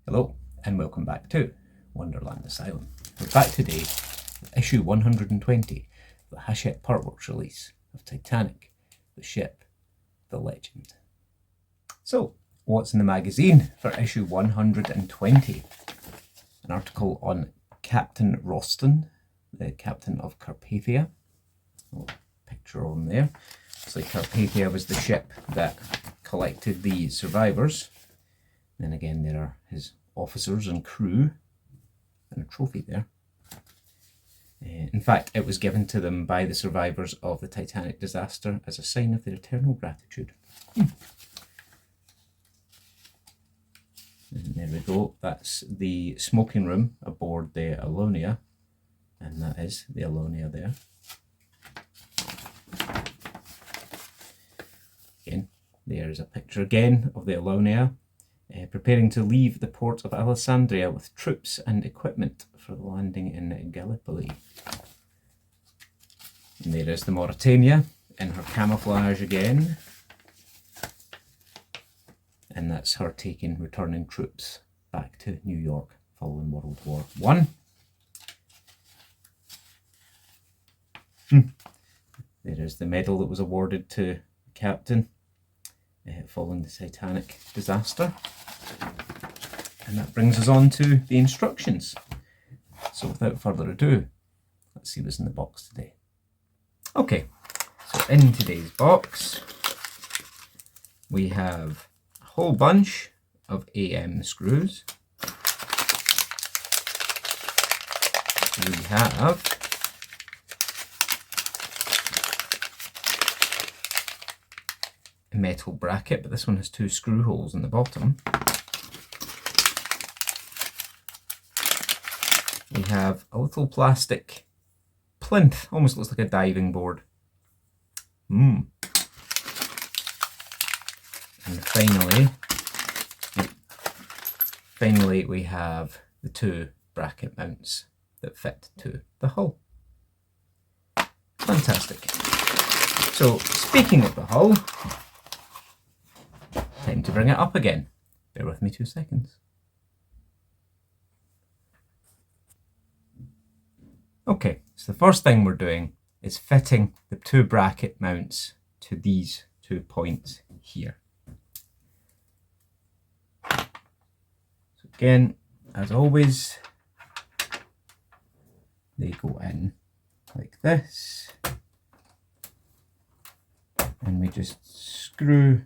Hello, and welcome back to Wonderland Asylum. We're back today with issue 120, the Hachette Partworks release of Titanic, the ship, the legend. So, what's in the magazine for issue 120? An article on Captain Roston, the captain of Carpathia. Oh, picture on there. Looks like Carpathia was the ship that collected the survivors. Then again, there are his officers and crew, and a trophy there. In fact, it was given to them by the survivors of the Titanic disaster as a sign of their eternal gratitude. And there we go, that's the smoking room aboard the Alonia, and that is the Alonia there. Again, there's a picture again of the Alonia, preparing to leave the port of Alessandria with troops and equipment for the landing in Gallipoli. And there is the Mauritania in her camouflage again. And that's her returning troops back to New York following World War I. There is the medal that was awarded to the captain following the Titanic disaster. And that brings us on to the instructions. So without further ado, let's see what's in the box today. Okay, so in today's box, we have a whole bunch of AM screws. We have a metal bracket, but this one has two screw holes in the bottom. We have a little plastic plinth, almost looks like a diving board. And finally we have the two bracket mounts that fit to the hull. Fantastic. So speaking of the hull, time to bring it up again. Bear with me 2 seconds. Okay, so the first thing we're doing is fitting the two bracket mounts to these 2 points here. So again, as always, they go in like this, and we just screw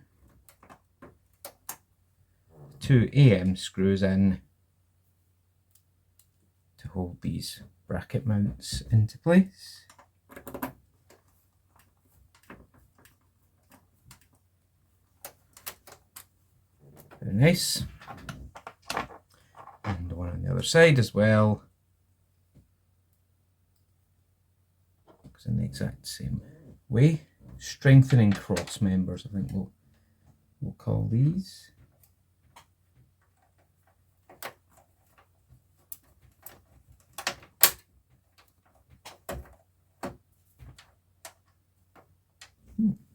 2 AM screws in to hold these bracket mounts into place. Very nice. And one on the other side as well. Looks in the exact same way. Strengthening cross members, I think we'll call these.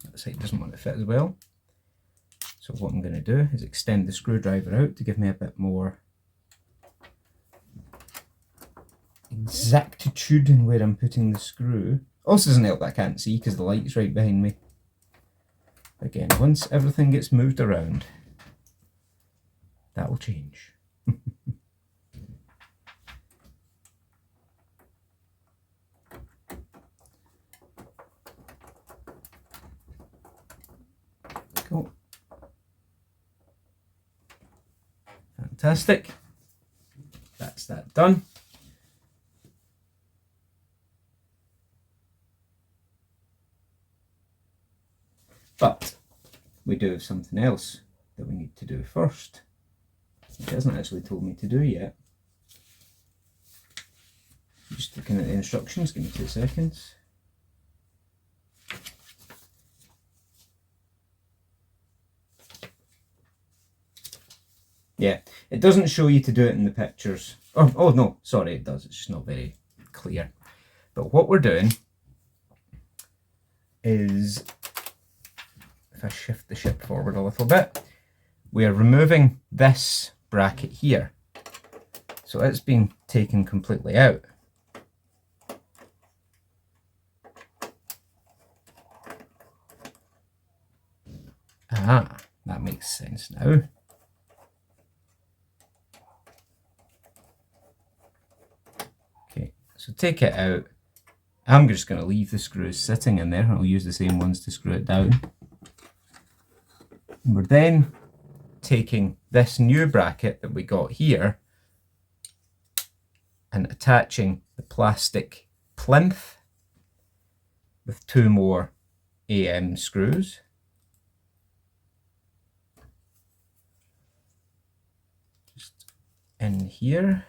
That side doesn't want to fit as well. So what I'm going to do is extend the screwdriver out to give me a bit more exactitude in where I'm putting the screw. Also doesn't help that I can't see because the light's right behind me. Again, once everything gets moved around, that will change. Cool. Fantastic. That's that done. But we do have something else that we need to do first. It hasn't actually told me to do yet. Just looking at the instructions, give me 2 seconds. Yeah, it doesn't show you to do it in the pictures. Oh no, sorry, it does. It's just not very clear. But what we're doing is, if I shift the ship forward a little bit, we're removing this bracket here. So it's been taken completely out. Ah, that makes sense now. Okay, so take it out. I'm just going to leave the screws sitting in there. I'll use the same ones to screw it down. And we're then taking this new bracket that we got here and attaching the plastic plinth with 2 more AM screws. Just in here.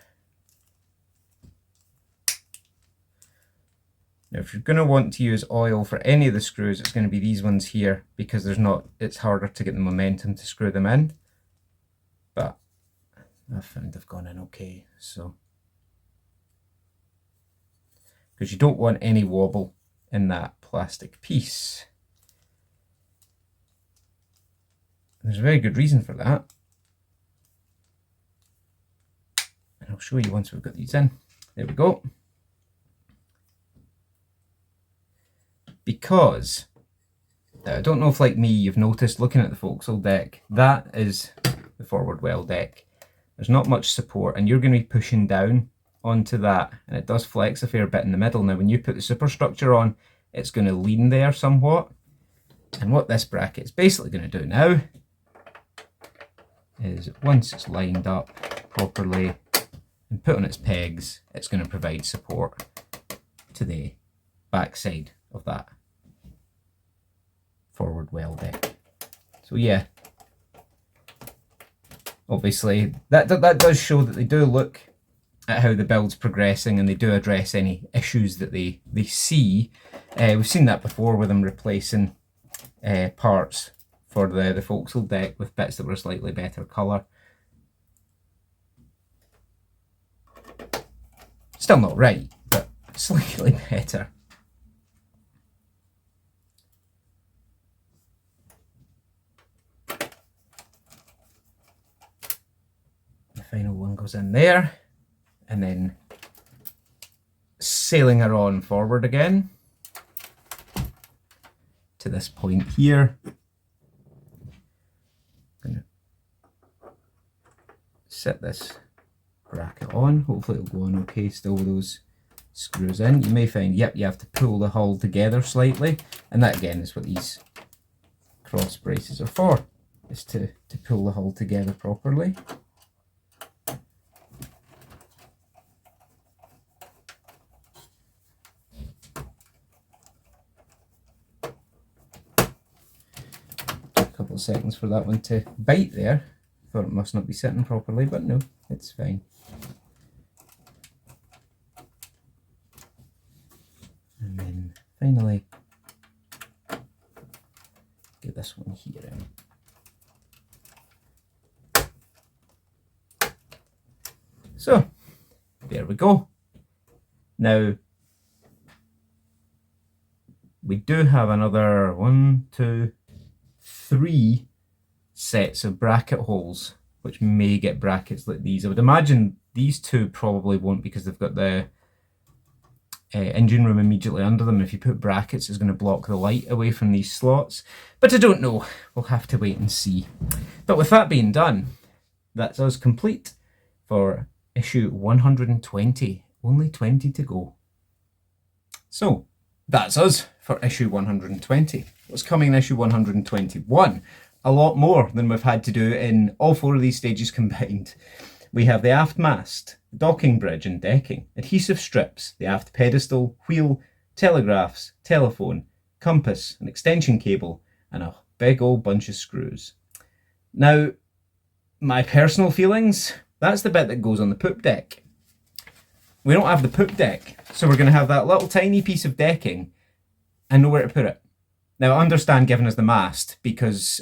Now, if you're going to want to use oil for any of the screws, it's going to be these ones here, because it's harder to get the momentum to screw them in. But I found they've gone in okay, so. Because you don't want any wobble in that plastic piece. There's a very good reason for that. And I'll show you once we've got these in. There we go. Because, I don't know if like me you've noticed looking at the forecastle deck, that is the forward well deck. There's not much support and you're going to be pushing down onto that, and it does flex a fair bit in the middle. Now when you put the superstructure on, it's going to lean there somewhat. And what this bracket is basically going to do now is once it's lined up properly and put on its pegs, it's going to provide support to the back side of that forward well deck. So yeah, obviously that does show that they do look at how the build's progressing and they do address any issues that they see. We've seen that before with them replacing parts for the forecastle deck with bits that were a slightly better colour. Still not right, but slightly better. The final one goes in there, and then sailing her on forward again to this point here. I'm going to set this bracket on. Hopefully it'll go on okay still with those screws in. You may find, yep, you have to pull the hull together slightly, and that again is what these cross braces are for, is to pull the hull together properly. Couple of seconds for that one to bite there. Thought it must not be sitting properly, but no, it's fine. And then finally get this one here in. So there we go. Now we do have another 1, 2, 3 sets of bracket holes, which may get brackets like these. I would imagine these two probably won't, because they've got the engine room immediately under them. If you put brackets, it's going to block the light away from these slots. But I don't know. We'll have to wait and see. But with that being done, that's us complete for issue 120. Only 20 to go. So that's us for issue 120. What's coming in issue 121? A lot more than we've had to do in all 4 of these stages combined. We have the aft mast, docking bridge and decking, adhesive strips, the aft pedestal, wheel, telegraphs, telephone, compass, an extension cable, and a big old bunch of screws. Now, my personal feelings, that's the bit that goes on the poop deck. We don't have the poop deck, so we're going to have that little tiny piece of decking and nowhere to put it. Now, I understand giving us the mast, because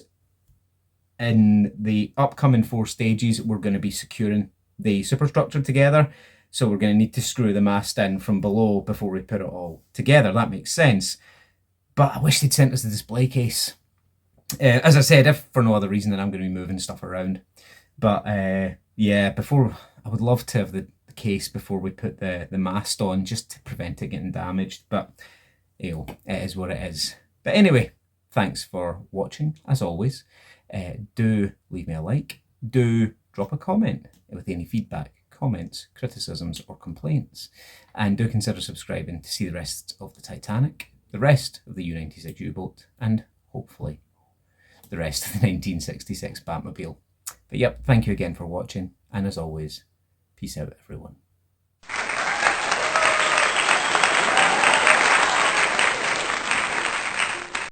in the upcoming 4 stages, we're going to be securing the superstructure together. So we're going to need to screw the mast in from below before we put it all together. That makes sense. But I wish they'd sent us the display case. As I said, if for no other reason than I'm going to be moving stuff around. But yeah, before, I would love to have the case before we put the mast on, just to prevent it getting damaged. But you know, it is what it is. But anyway, thanks for watching as always. Do leave me a like. Do drop a comment with any feedback, comments, criticisms or complaints, and do consider subscribing to see the rest of the Titanic, the rest of the U-96 U-boat, and hopefully the rest of the 1966 Batmobile. But yep, thank you again for watching, and as always, peace out everyone.